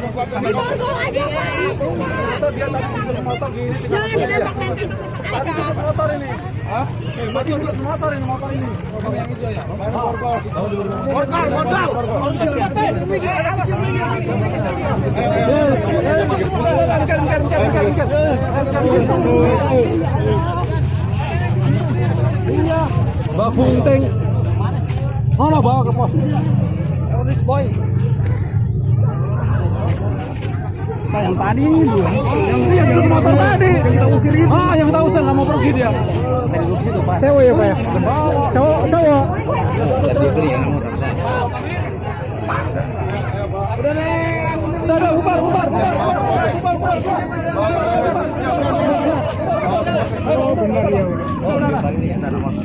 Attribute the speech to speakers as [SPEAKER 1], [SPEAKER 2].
[SPEAKER 1] Borgol aja Pak.
[SPEAKER 2] Dia tadi motor gini.
[SPEAKER 1] Jangan ditembak-tembak aja.
[SPEAKER 2] Motor ini. Hah? Motor ini. Motor yang hijau ya. Borgol. Iya. Mbak Bunting. Mana bawa ke pos? Polis boy.
[SPEAKER 3] Nah, yang tadi itu
[SPEAKER 2] Yang motor tadi.
[SPEAKER 3] yang kita usir itu.
[SPEAKER 2] Ah, yang kita usir nggak mau pergi dia.
[SPEAKER 3] Dari dulu situ Pak.
[SPEAKER 2] Cewek ya Pak ya? Cowok.
[SPEAKER 3] Dia beli yang motor saya.
[SPEAKER 2] Udah, bubar.
[SPEAKER 3] Oh benar ya. Oh benar ini yang motor.